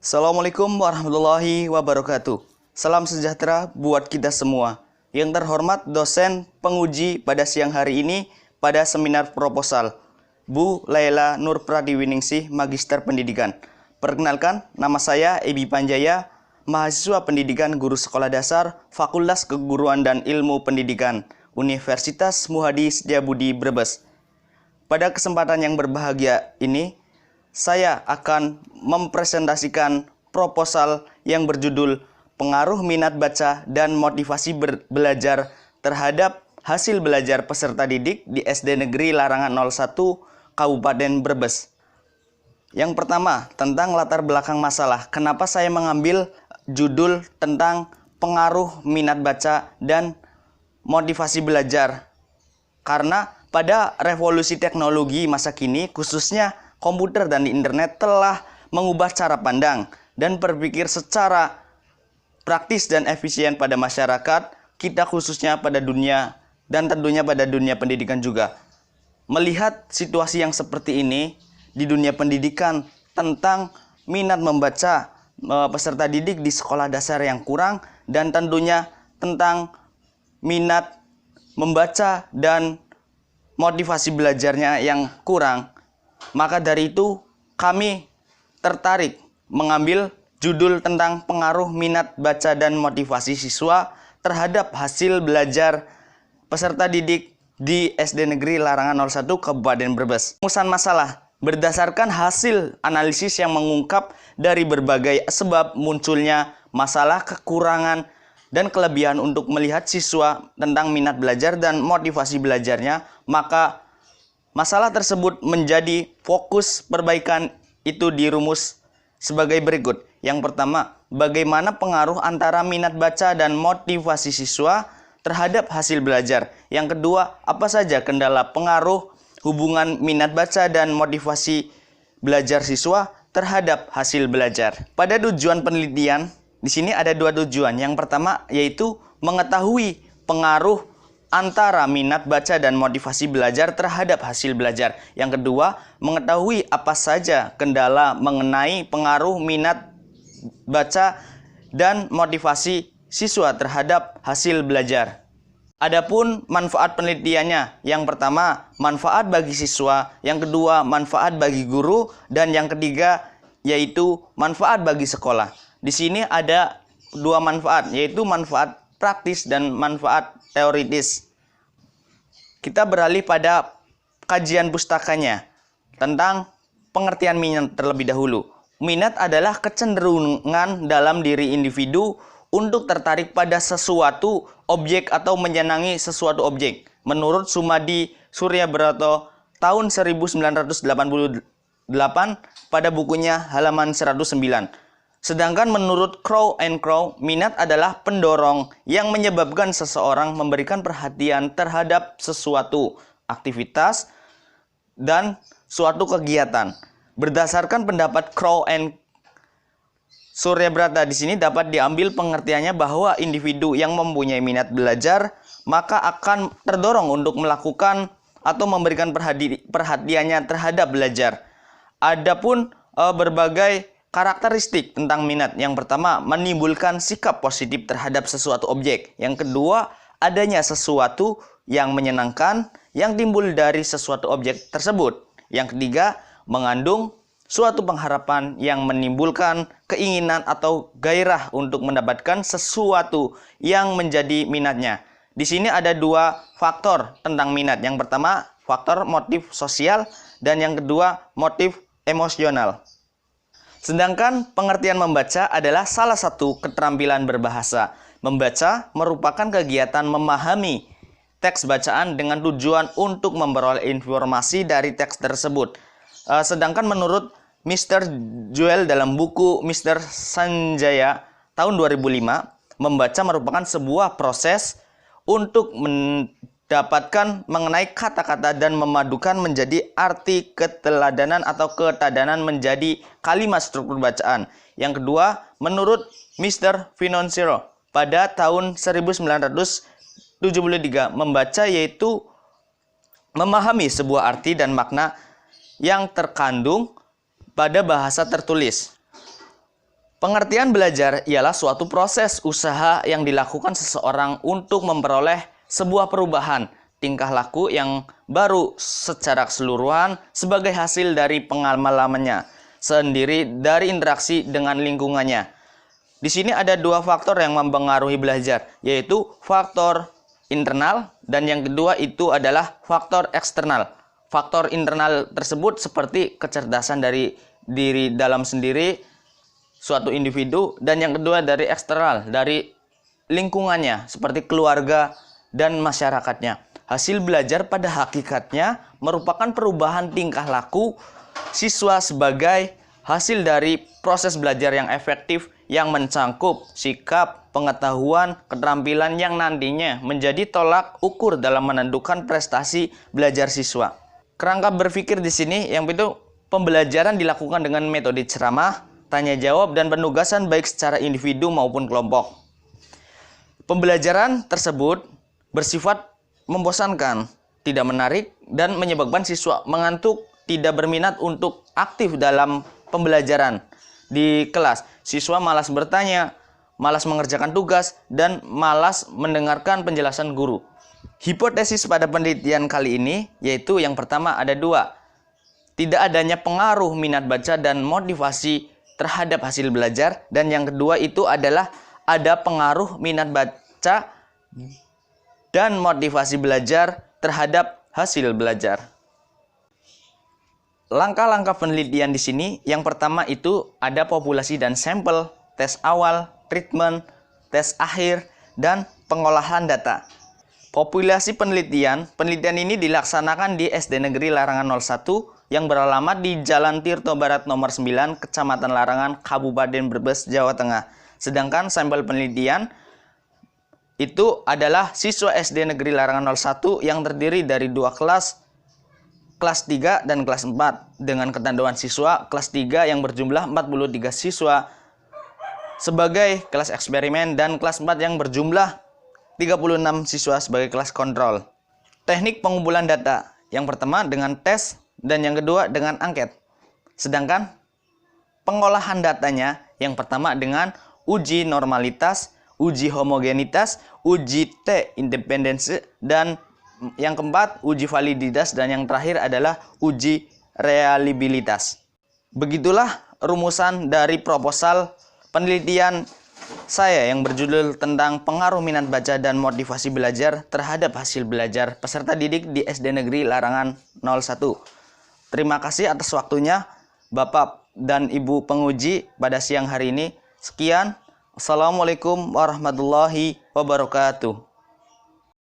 Assalamualaikum warahmatullahi wabarakatuh. Salam sejahtera buat kita semua. Yang terhormat dosen penguji pada siang hari ini pada seminar proposal, Bu Laila Nur Pradiwiningsih, Magister Pendidikan. Perkenalkan, nama saya Ebi Panjaya, mahasiswa pendidikan guru sekolah dasar, Fakultas Keguruan dan Ilmu Pendidikan, Universitas Muhadi Setiabudi Brebes. Pada kesempatan yang berbahagia ini, saya akan mempresentasikan proposal yang berjudul Pengaruh Minat Baca dan Motivasi Belajar terhadap Hasil Belajar Peserta Didik di SD Negeri Larangan 01 Kabupaten Brebes. Yang pertama, tentang latar belakang masalah. Kenapa saya mengambil judul tentang pengaruh minat baca dan motivasi belajar? Karena pada revolusi teknologi masa kini, khususnya komputer dan internet telah mengubah cara pandang dan berpikir secara praktis dan efisien pada masyarakat kita, khususnya pada dunia dan tentunya pada dunia pendidikan juga. Melihat situasi yang seperti ini di dunia pendidikan tentang minat membaca peserta didik di sekolah dasar yang kurang, dan tentunya tentang minat membaca dan motivasi belajarnya yang kurang. Maka dari itu kami tertarik mengambil judul tentang pengaruh minat baca dan motivasi siswa terhadap hasil belajar peserta didik di SD Negeri Larangan 01 Kabupaten Brebes. Rumusan masalah berdasarkan hasil analisis yang mengungkap dari berbagai sebab munculnya masalah, kekurangan, dan kelebihan untuk melihat siswa tentang minat belajar dan motivasi belajarnya, maka masalah tersebut menjadi fokus perbaikan itu dirumus sebagai berikut. Yang pertama, bagaimana pengaruh antara minat baca dan motivasi siswa terhadap hasil belajar. Yang kedua, apa saja kendala pengaruh hubungan minat baca dan motivasi belajar siswa terhadap hasil belajar. Pada tujuan penelitian, di sini ada dua tujuan. Yang pertama yaitu mengetahui pengaruh antara minat baca dan motivasi belajar terhadap hasil belajar. Yang kedua, mengetahui apa saja kendala mengenai pengaruh minat baca dan motivasi siswa terhadap hasil belajar. Adapun manfaat penelitiannya, yang pertama manfaat bagi siswa, yang kedua manfaat bagi guru, dan yang ketiga yaitu manfaat bagi sekolah. Di sini ada dua manfaat, yaitu manfaat praktis dan manfaat teoritis. Kita beralih pada kajian pustakanya tentang pengertian minat terlebih dahulu. Minat adalah kecenderungan dalam diri individu untuk tertarik pada sesuatu objek atau menyenangi sesuatu objek. Menurut Sumadi Suryabrata tahun 1988 pada bukunya halaman 109. Sedangkan menurut Crow and Crow, minat adalah pendorong yang menyebabkan seseorang memberikan perhatian terhadap sesuatu aktivitas dan suatu kegiatan. Berdasarkan pendapat Crow and Suryabrata, di sini dapat diambil pengertiannya bahwa individu yang mempunyai minat belajar maka akan terdorong untuk melakukan atau memberikan perhatiannya terhadap belajar. Adapun berbagai karakteristik tentang minat. Yang pertama, menimbulkan sikap positif terhadap sesuatu objek. Yang kedua, adanya sesuatu yang menyenangkan yang timbul dari sesuatu objek tersebut. Yang ketiga, mengandung suatu pengharapan yang menimbulkan keinginan atau gairah untuk mendapatkan sesuatu yang menjadi minatnya. Di sini ada dua faktor tentang minat. Yang pertama, faktor motif sosial, dan yang kedua, motif emosional. Sedangkan pengertian membaca adalah salah satu keterampilan berbahasa. Membaca merupakan kegiatan memahami teks bacaan dengan tujuan untuk memperoleh informasi dari teks tersebut. Sedangkan menurut Mr. Joel dalam buku Mr. Sanjaya tahun 2005, membaca merupakan sebuah proses untuk mendapatkan mengenai kata-kata dan memadukan menjadi arti keteladanan atau ketadanan menjadi kalimat struktur bacaan. Yang kedua, menurut Mr. Financiero pada tahun 1973, membaca yaitu memahami sebuah arti dan makna yang terkandung pada bahasa tertulis. Pengertian belajar ialah suatu proses usaha yang dilakukan seseorang untuk memperoleh sebuah perubahan tingkah laku yang baru secara keseluruhan sebagai hasil dari pengalamannya sendiri dari interaksi dengan lingkungannya. Di sini ada dua faktor yang mempengaruhi belajar, yaitu faktor internal dan yang kedua itu adalah faktor eksternal. Faktor internal tersebut seperti kecerdasan dari diri dalam sendiri suatu individu, dan yang kedua dari eksternal, dari lingkungannya seperti keluarga dan masyarakatnya. Hasil belajar pada hakikatnya merupakan perubahan tingkah laku siswa sebagai hasil dari proses belajar yang efektif yang mencangkup sikap, pengetahuan, keterampilan yang nantinya menjadi tolak ukur dalam menentukan prestasi belajar siswa. Kerangka berpikir di sini yang itu pembelajaran dilakukan dengan metode ceramah, tanya jawab, dan penugasan baik secara individu maupun kelompok. Pembelajaran tersebut bersifat membosankan, tidak menarik, dan menyebabkan siswa mengantuk, tidak berminat untuk aktif dalam pembelajaran. Di kelas, siswa malas bertanya, malas mengerjakan tugas, dan malas mendengarkan penjelasan guru. Hipotesis pada penelitian kali ini yaitu yang pertama ada dua. Tidak adanya pengaruh minat baca dan motivasi terhadap hasil belajar, dan yang kedua itu adalah ada pengaruh minat baca dan motivasi belajar terhadap hasil belajar. Langkah-langkah penelitian di sini yang pertama itu ada populasi dan sampel, tes awal, treatment, tes akhir, dan pengolahan data. Populasi penelitian ini dilaksanakan di SD Negeri Larangan 01 yang beralamat di Jalan Tirto Barat nomor 9, Kecamatan Larangan, Kabupaten Brebes, Jawa Tengah. Sedangkan sampel penelitian itu adalah siswa SD Negeri Larangan 01 yang terdiri dari dua kelas 3 dan kelas 4, dengan ketentuan siswa kelas 3 yang berjumlah 43 siswa sebagai kelas eksperimen dan kelas 4 yang berjumlah 36 siswa sebagai kelas kontrol. Teknik pengumpulan data yang pertama dengan tes dan yang kedua dengan angket. Sedangkan pengolahan datanya yang pertama dengan uji normalitas, uji homogenitas, uji T-independensi, dan yang keempat uji validitas, dan yang terakhir adalah uji reliabilitas. Begitulah rumusan dari proposal penelitian saya yang berjudul tentang pengaruh minat baca dan motivasi belajar terhadap hasil belajar peserta didik di SD Negeri Larangan 01. Terima kasih atas waktunya Bapak dan Ibu penguji pada siang hari ini. Sekian. Assalamualaikum warahmatullahi wabarakatuh.